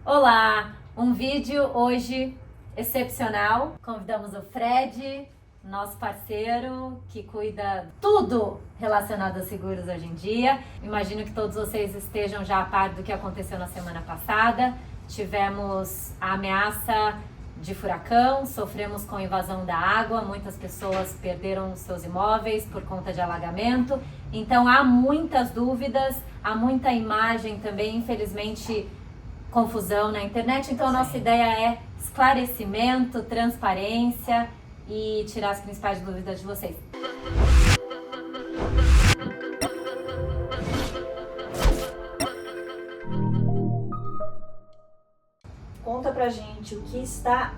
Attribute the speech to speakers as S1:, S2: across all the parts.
S1: Olá! Um vídeo hoje excepcional. Convidamos o Fred, nosso parceiro, que cuida tudo relacionado a seguros hoje em dia. Imagino que todos vocês estejam já a par do que aconteceu na semana passada. Tivemos a ameaça de furacão, sofremos com invasão da água, muitas pessoas perderam seus imóveis por conta de alagamento. Então há muitas dúvidas, há muita imagem também, infelizmente, confusão na internet. Então a nossa ideia é esclarecimento, transparência e tirar as principais dúvidas de vocês.
S2: Conta pra gente o que está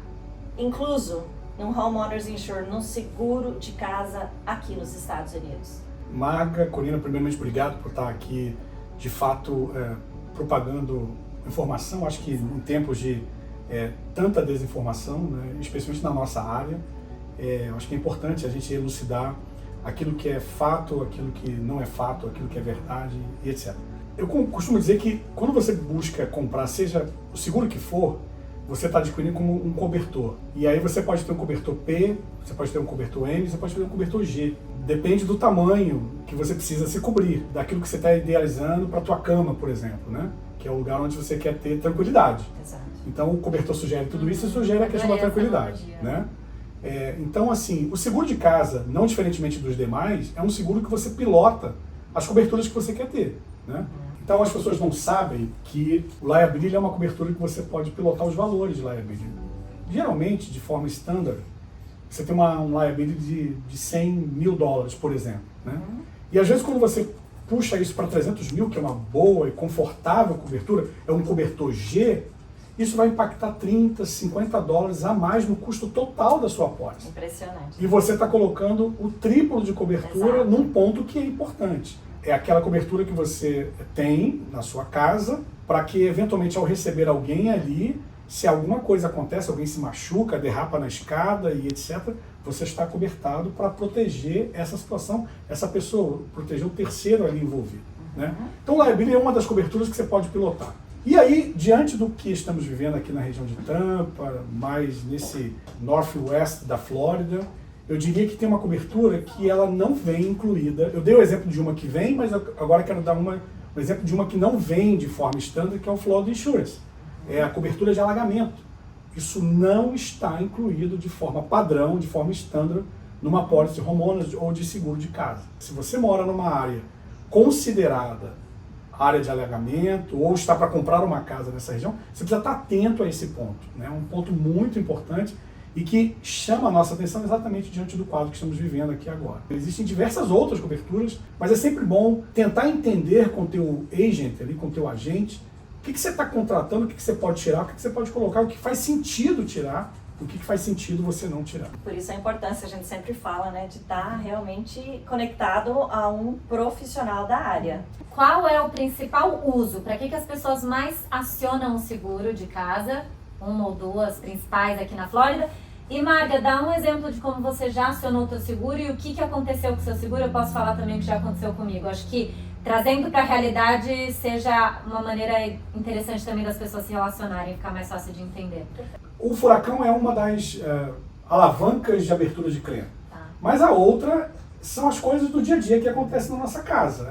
S2: incluso no Homeowners Insurance, no seguro de casa aqui nos Estados Unidos.
S3: Marga, Corina, primeiramente obrigado por estar aqui, de fato, propagando informação. Acho que em tempos de tanta desinformação, né, especialmente na nossa área, acho que é importante a gente elucidar aquilo que é fato, aquilo que não é fato, aquilo que é verdade e etc. Eu costumo dizer que quando você busca comprar, seja o seguro que for, você está adquirindo como um cobertor. E aí você pode ter um cobertor P, você pode ter um cobertor M, você pode ter um cobertor G. Depende do tamanho que você precisa se cobrir, daquilo que você está idealizando para a tua cama, por exemplo, né? Que é o lugar onde você quer ter tranquilidade.
S2: Exato.
S3: Então o cobertor sugere tudo isso e sugere a questão da tranquilidade, né? Então, assim, o seguro de casa, não diferentemente dos demais, é um seguro que você pilota as coberturas que você quer ter, né? Então as pessoas não sabem que o liability é uma cobertura que você pode pilotar os valores de liability. Geralmente, de forma standard, você tem um liability de 100 mil dólares, por exemplo, né? E às vezes quando você puxa isso para 300 mil, que é uma boa e confortável cobertura, é um cobertor G, isso vai impactar 30, 50 dólares a mais no custo total da sua apólice.
S2: Impressionante.
S3: E você está colocando o triplo de cobertura
S2: Exato.
S3: num ponto que é importante. É aquela cobertura que você tem na sua casa para que, eventualmente, ao receber alguém ali, se alguma coisa acontece, alguém se machuca, derrapa na escada e etc., você está cobertado para proteger essa situação, essa pessoa, proteger o terceiro ali envolvido, né? Então, o liability é uma das coberturas que você pode pilotar. E aí, diante do que estamos vivendo aqui na região de Tampa, mais nesse northwest da Flórida, eu diria que tem uma cobertura que ela não vem incluída. Eu dei o exemplo de uma que vem, mas agora quero dar um exemplo de uma que não vem de forma standard, que é o Flood Insurance. É a cobertura de alagamento. Isso não está incluído de forma padrão, de forma standard, numa apólice de homeowners ou de seguro de casa. Se você mora numa área considerada área de alagamento ou está para comprar uma casa nessa região, você precisa estar atento a esse ponto, né? Um ponto muito importante e que chama a nossa atenção exatamente diante do quadro que estamos vivendo aqui agora. Existem diversas outras coberturas, mas é sempre bom tentar entender com o teu agent, ali, com o teu agente, o que você está contratando, o que você pode tirar, o que você pode colocar, o que faz sentido tirar, o que faz sentido você não tirar.
S2: Por isso a importância, a gente sempre fala, né, de estar realmente conectado a um profissional da área.
S1: Qual é o principal uso? Para que as pessoas mais acionam o seguro de casa? Uma ou duas principais aqui na Flórida. E Marga, dá um exemplo de como você já acionou o seu seguro e o que aconteceu com o seu seguro. Eu posso falar também o que já aconteceu comigo. Acho que trazendo para a realidade seja uma maneira interessante também das pessoas se relacionarem, ficar mais fácil de entender.
S3: O furacão é uma das alavancas de abertura de claim.
S1: Tá.
S3: Mas a outra são as coisas do dia a dia que acontecem na nossa casa.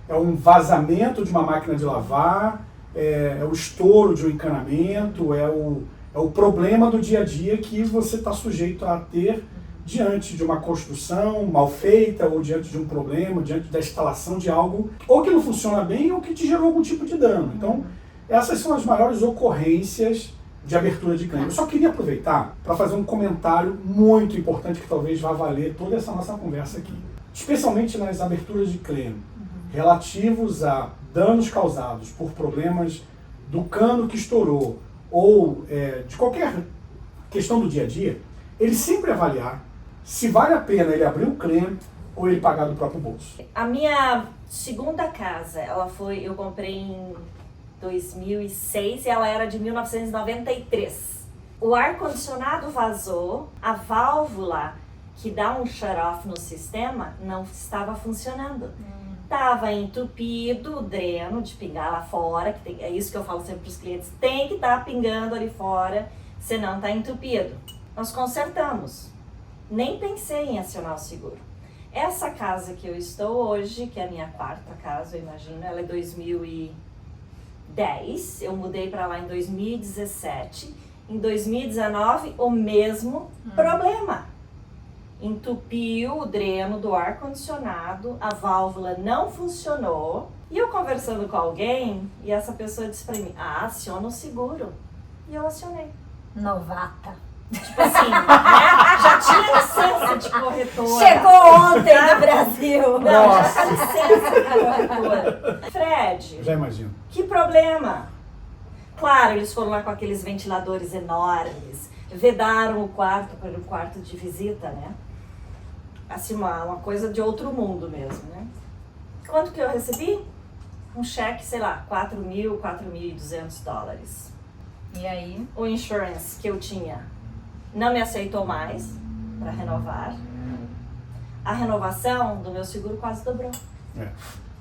S3: É um vazamento de uma máquina de lavar, é o estouro de um encanamento, é o problema do dia a dia que você está sujeito a ter diante de uma construção mal feita, ou diante de um problema, diante da instalação de algo, ou que não funciona bem, ou que te gerou algum tipo de dano. Então, essas são as maiores ocorrências de abertura de claim. Eu só queria aproveitar para fazer um comentário muito importante que talvez vá valer toda essa nossa conversa aqui. Especialmente nas aberturas de claim, relativos a danos causados por problemas do cano que estourou, ou de qualquer questão do dia a dia, ele sempre avaliar se vale a pena ele abrir o claim ou ele pagar do próprio bolso.
S2: A minha segunda casa, eu comprei em 2006 e ela era de 1993. O ar-condicionado vazou, a válvula que dá um shut-off no sistema não estava funcionando. Tava entupido o dreno de pingar lá fora, é isso que eu falo sempre para os clientes, tem que estar pingando ali fora, senão tá entupido. Nós consertamos, nem pensei em acionar o seguro. Essa casa que eu estou hoje, que é a minha quarta casa, eu imagino, ela é 2010, eu mudei para lá em 2017, em 2019 o mesmo problema. Entupiu o dreno do ar-condicionado, a válvula não funcionou. E eu conversando com alguém, e essa pessoa disse pra mim, aciona o seguro. E eu acionei.
S1: Novata.
S2: Tipo assim, né? Já tinha licença de corretora.
S1: Chegou ontem no Brasil.
S2: Não, já tinha licença de corretora. Fred,
S3: Já imagino.
S2: que problema? Claro, eles foram lá com aqueles ventiladores enormes, vedaram o quarto para o quarto de visita, né? Assim, uma coisa de outro mundo mesmo, né? Quanto que eu recebi? Um cheque, sei lá, $4.000, $4.200.
S1: E aí?
S2: O insurance que eu tinha não me aceitou mais para renovar. A renovação do meu seguro quase dobrou.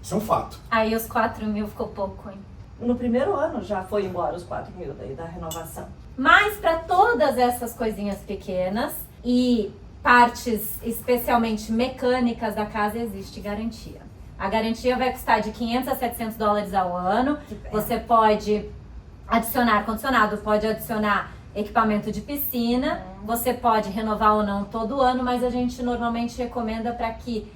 S3: Isso é um fato.
S1: Aí os 4.000 ficou pouco, hein?
S2: No primeiro ano já foi embora os 4.000 daí da renovação.
S1: Mas para todas essas coisinhas pequenas e partes especialmente mecânicas da casa existe garantia. A garantia vai custar de $500 a $700 ao ano. Você pode adicionar ar-condicionado, pode adicionar equipamento de piscina, você pode renovar ou não todo ano, mas a gente normalmente recomenda para que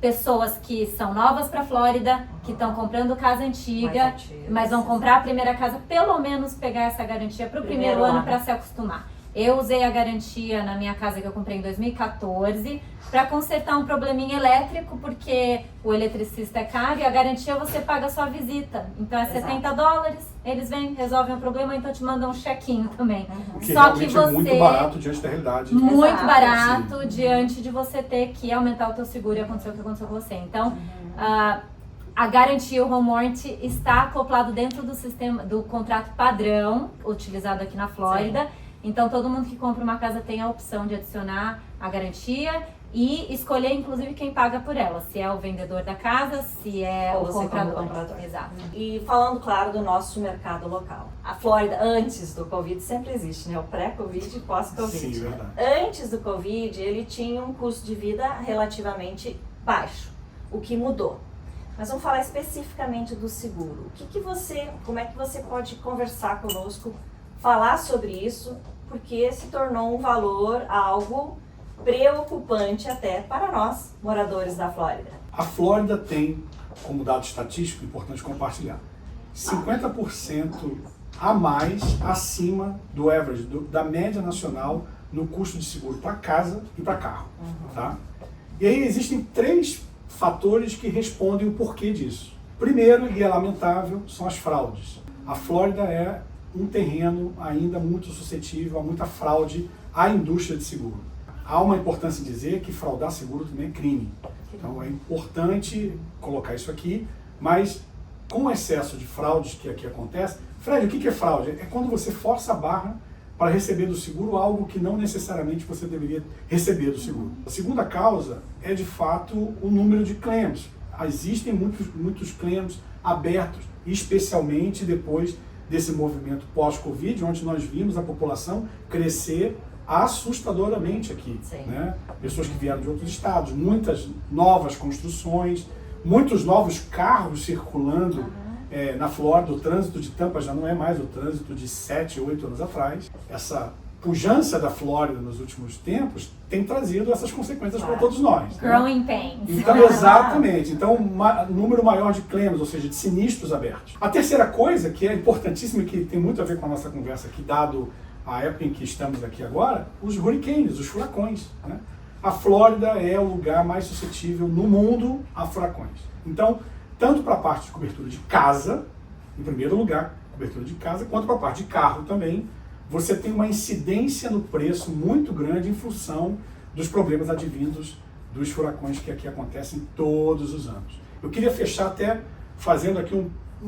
S1: pessoas que são novas para a Flórida, que estão comprando casa antiga, mas vão comprar a primeira casa, pelo menos pegar essa garantia para o primeiro ano para se acostumar. Eu usei a garantia na minha casa que eu comprei em 2014 para consertar um probleminha elétrico, porque o eletricista é caro e a garantia você paga a sua visita. Então é $70, eles vêm, resolvem o problema, então te mandam um chequinho também.
S3: O que
S1: Só que
S3: realmente
S1: você...
S3: é muito barato diante da realidade.
S1: Muito
S2: Exato,
S1: barato
S3: sim.
S1: diante de você ter que aumentar o teu seguro e acontecer o que aconteceu com você. Então, a garantia, o home warranty, está acoplado dentro do sistema, do contrato padrão utilizado aqui na Flórida. Sim. Então, todo mundo que compra uma casa tem a opção de adicionar a garantia e escolher, inclusive, quem paga por ela. Se é o vendedor da casa, se é
S2: ou
S1: o
S2: você
S1: comprador.
S2: como comprador.
S1: Exato.
S2: E falando, claro, do nosso mercado local. A Flórida, antes do Covid, sempre existe, né? O pré-Covid e pós-Covid.
S3: Sim, verdade.
S2: Antes do Covid, ele tinha um custo de vida relativamente baixo, o que mudou. Mas vamos falar especificamente do seguro. Como é que você pode conversar conosco, falar sobre isso, porque se tornou um valor algo preocupante até para nós, moradores da Flórida.
S3: A Flórida tem, como dado estatístico, importante compartilhar, 50% a mais acima do average, da média nacional no custo de seguro para casa e para carro. Tá? E aí existem 3 fatores que respondem o porquê disso. Primeiro, e é lamentável, são as fraudes. A Flórida é um terreno ainda muito suscetível a muita fraude à indústria de seguro. Há uma importância em dizer que fraudar seguro também é crime. Então é importante colocar isso aqui, mas com o excesso de fraudes que aqui acontece... Fred, o que é fraude? É quando você força a barra para receber do seguro algo que não necessariamente você deveria receber do seguro. A segunda causa é, de fato, o número de claims. Existem muitos claims abertos, especialmente depois desse movimento pós-Covid, onde nós vimos a população crescer assustadoramente aqui. Né? Pessoas que vieram de outros estados, muitas novas construções, muitos novos carros circulando na Flórida. O trânsito de Tampa já não é mais o trânsito de 7, 8 anos atrás. Essa pujança da Flórida nos últimos tempos tem trazido essas consequências para todos nós.
S1: Growing pains.
S3: Então, exatamente. Então, número maior de claims, ou seja, de sinistros abertos. A terceira coisa, que é importantíssima e que tem muito a ver com a nossa conversa aqui, dado a época em que estamos aqui agora, os hurricanes, os furacões. Né? A Flórida é o lugar mais suscetível no mundo a furacões. Então, tanto para a parte de cobertura de casa, em primeiro lugar, cobertura de casa, quanto para a parte de carro também, você tem uma incidência no preço muito grande em função dos problemas advindos dos furacões que aqui acontecem todos os anos. Eu queria fechar até fazendo aqui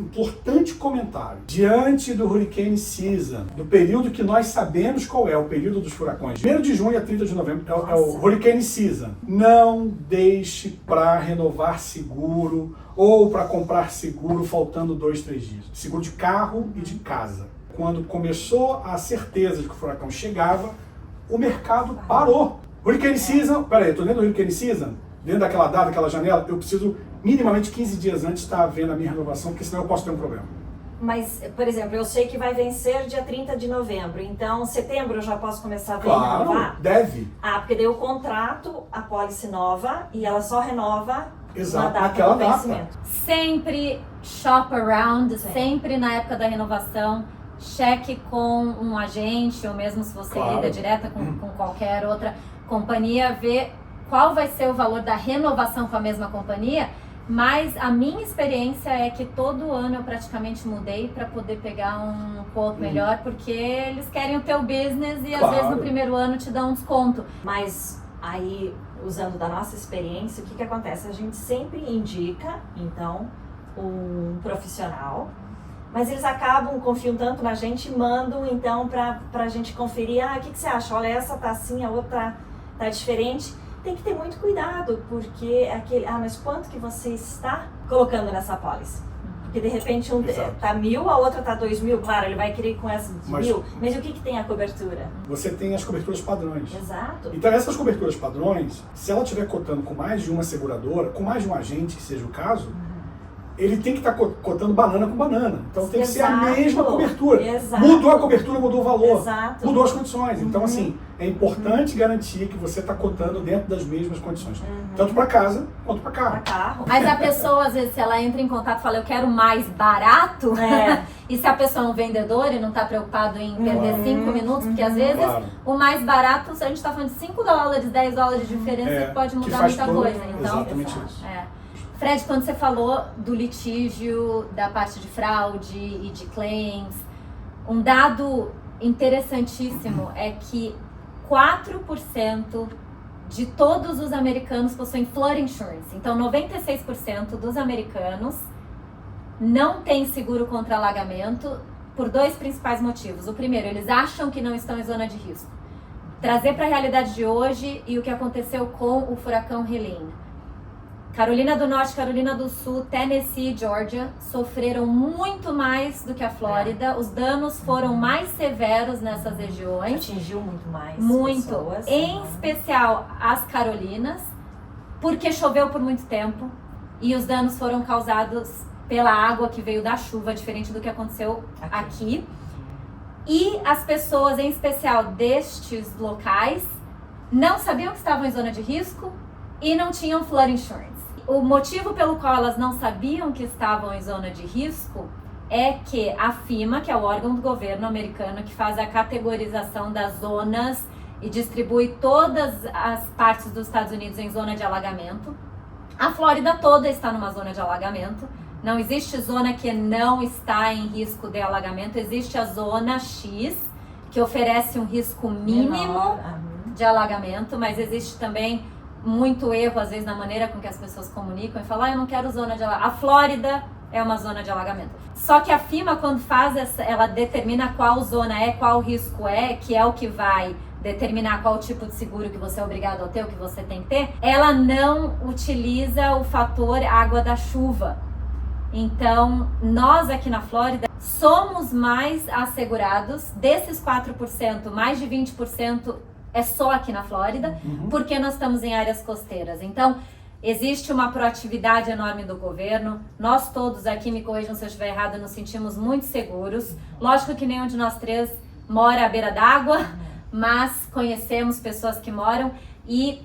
S3: importante comentário. Diante do Hurricane Season, do período que nós sabemos qual é, o período dos furacões, 1º de junho a 30 de novembro, é o Hurricane Season. Não deixe para renovar seguro ou para comprar seguro faltando 2, 3 dias. Seguro de carro e de casa. Quando começou a certeza de que o furacão chegava, o mercado parou. Hurricane Season, peraí, eu tô dentro do Hurricane Season, dentro daquela data, daquela janela, eu preciso minimamente 15 dias antes estar vendo a minha renovação, porque senão eu posso ter um problema.
S2: Mas, por exemplo, eu sei que vai vencer dia 30 de novembro, então setembro eu já posso começar a
S3: Claro,
S2: renovar?
S3: deve.
S2: Porque daí eu contrato a pólice nova e ela só renova
S3: Exato,
S2: na data
S3: naquela
S2: do
S3: data.
S2: vencimento.
S1: Sempre shop around,
S2: Sim.
S1: sempre na época da renovação, cheque com um agente, ou mesmo se você
S3: Claro.
S1: lida direta com qualquer outra companhia, ver qual vai ser o valor da renovação com a mesma companhia. Mas a minha experiência é que todo ano eu praticamente mudei para poder pegar um quote melhor, porque eles querem o teu business e às
S3: Claro.
S1: vezes no primeiro ano te dão um desconto.
S2: Mas aí, usando da nossa experiência, o que acontece? A gente sempre indica, então, um profissional, mas eles acabam, confiam tanto na gente e mandam, então, pra gente conferir, o que você acha? Olha, essa tá assim, a outra tá diferente. Tem que ter muito cuidado, porque mas quanto que você está colocando nessa pólice? Porque de repente um
S3: Exato.
S2: tá 1.000, a outra tá 2.000, claro, ele vai querer ir com essa de
S3: Mas-
S2: 1.000, mas o que tem a cobertura?
S3: Você tem as coberturas padrões.
S2: Exato.
S3: Então essas coberturas padrões, se ela estiver cotando com mais de uma seguradora, com mais de um agente, que seja o caso, ele tem que estar cotando banana com banana. Então tem que ser a
S2: Exato.
S3: mesma cobertura.
S2: Exato.
S3: Mudou a cobertura, mudou o valor.
S2: Exato.
S3: Mudou as condições. Então, assim, é importante garantir que você está cotando dentro das mesmas condições. Tanto para casa quanto para
S2: Pra
S3: carro.
S2: carro.
S1: Mas a pessoa, às vezes, se ela entra em contato e fala, eu quero mais barato, e se a pessoa é um vendedor e não está preocupado em perder
S3: Claro.
S1: 5 minutos, porque às vezes
S3: Claro.
S1: o mais barato, se a gente está falando de $5, $10 de diferença, pode
S3: que
S1: mudar
S3: faz
S1: muita
S3: todo-
S1: coisa. Então,
S3: Exatamente
S2: Exato.
S3: isso.
S1: Fred, quando você falou do litígio, da parte de fraude e de claims, um dado interessantíssimo é que 4% de todos os americanos possuem flood insurance. Então, 96% dos americanos não têm seguro contra alagamento por 2 principais motivos. O primeiro, eles acham que não estão em zona de risco. Trazer para a realidade de hoje e o que aconteceu com o furacão Helene. Carolina do Norte, Carolina do Sul, Tennessee e Georgia sofreram muito mais do que a Flórida. Os danos foram mais severos nessas regiões.
S2: Atingiu muito mais pessoas.
S1: Em especial as Carolinas, porque choveu por muito tempo e os danos foram causados pela água que veio da chuva, diferente do que aconteceu aqui. E as pessoas, em especial destes locais, não sabiam que estavam em zona de risco e não tinham flood insurance. O motivo pelo qual elas não sabiam que estavam em zona de risco é que a FEMA, que é o órgão do governo americano que faz a categorização das zonas e distribui todas as partes dos Estados Unidos em zona de alagamento, a Flórida toda está numa zona de alagamento. Não existe zona que não está em risco de alagamento, existe a zona X, que oferece um risco mínimo de alagamento, mas existe também muito erro, às vezes, na maneira com que as pessoas comunicam e falam, eu não quero zona de alagamento. A Flórida é uma zona de alagamento. Só que a FEMA, quando faz ela determina qual zona é, qual risco é, que é o que vai determinar qual tipo de seguro que você é obrigado a ter, o que você tem que ter, ela não utiliza o fator água da chuva. Então, nós aqui na Flórida somos mais assegurados. Desses 4%, mais de 20% é só aqui na Flórida, porque nós estamos em áreas costeiras. Então, existe uma proatividade enorme do governo. Nós todos aqui, me corrijam se eu estiver errado, nos sentimos muito seguros. Lógico que nenhum de nós três mora à beira d'água, mas conhecemos pessoas que moram e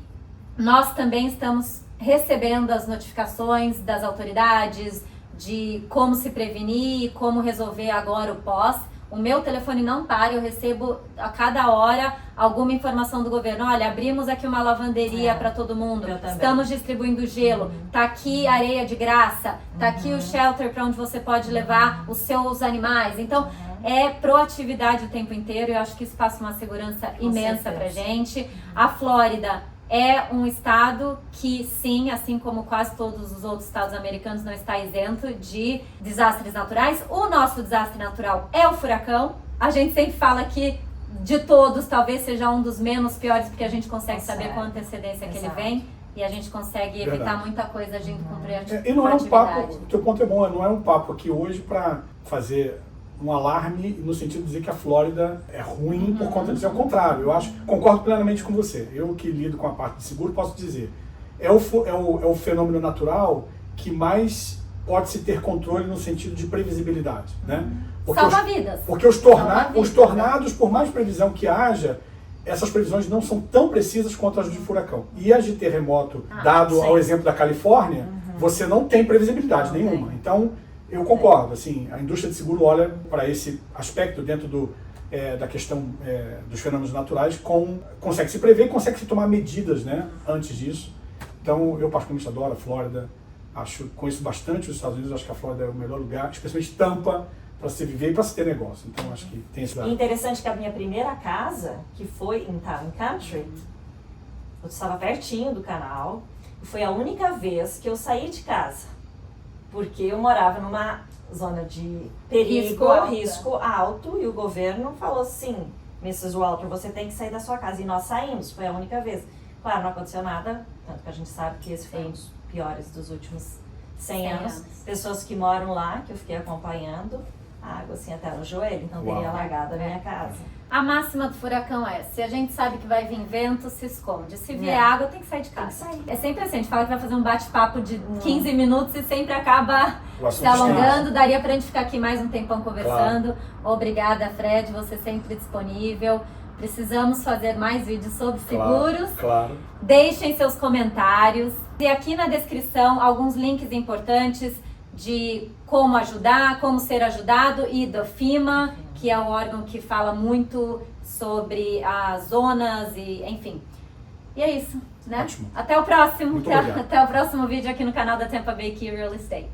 S1: nós também estamos recebendo as notificações das autoridades de como se prevenir, como resolver agora o pós. O meu telefone não para, eu recebo a cada hora alguma informação do governo. Olha, abrimos aqui uma lavanderia para todo mundo, estamos distribuindo gelo, tá aqui areia de graça, tá aqui o shelter para onde você pode levar os seus animais. Então, é proatividade o tempo inteiro, eu acho que isso passa uma segurança imensa pra gente. A Flórida é um estado que, sim, assim como quase todos os outros estados americanos, não está isento de desastres naturais. O nosso desastre natural é o furacão. A gente sempre fala que de todos talvez seja um dos menos piores, porque a gente consegue saber com antecedência que ele vem e a gente consegue evitar muita coisa agindo com proatividade.
S3: E não é um papo, o teu ponto é bom, não é um papo aqui hoje para fazer um alarme no sentido de dizer que a Flórida é ruim por conta disso. É o contrário, eu acho, concordo plenamente com você. Eu que lido com a parte de seguro posso dizer, é o fenômeno natural que mais pode-se ter controle no sentido de previsibilidade, né?
S1: Salva vidas.
S3: Porque os tornados, por mais previsão que haja, essas previsões não são tão precisas quanto as de furacão. E as de terremoto, dado ao exemplo da Califórnia, você não tem previsibilidade nenhuma. Então, eu concordo, assim, a indústria de seguro olha para esse aspecto dentro da questão dos fenômenos naturais, consegue se prever e consegue se tomar medidas, né, antes disso. Então, eu particularmente adoro a Flórida, conheço bastante os Estados Unidos, acho que a Flórida é o melhor lugar, especialmente Tampa, para se viver e para se ter negócio. Então, acho que tem esse lado.
S2: Interessante que a minha primeira casa, que foi em Town Country, eu estava pertinho do canal, e foi a única vez que eu saí de casa. Porque eu morava numa zona de perigo, risco alto, e o governo falou assim, Mrs. Walter, você tem que sair da sua casa. E nós saímos, foi a única vez. Claro, não aconteceu nada, tanto que a gente sabe que esse foi um dos piores dos últimos 100 anos. Pessoas que moram lá, que eu fiquei acompanhando, a água assim até no joelho, então teria alagado a minha casa.
S1: A máxima do furacão é, se a gente sabe que vai vir vento, se esconde. Se vier água, tem que sair de casa. É sempre assim, a gente fala que vai fazer um bate-papo de 15 minutos e sempre acaba se alongando. Daria pra gente ficar aqui mais um tempão conversando. Claro. Obrigada, Fred, você sempre disponível. Precisamos fazer mais vídeos sobre seguros.
S3: Claro.
S1: Deixem seus comentários. E aqui na descrição, alguns links importantes de como ajudar, como ser ajudado, e do FEMA, que é um órgão que fala muito sobre as zonas e enfim. E é isso, né?
S3: Ótimo.
S1: Até o próximo.
S3: Muito obrigado.
S1: Até o próximo vídeo aqui no canal da Tampa Bay Key Real Estate.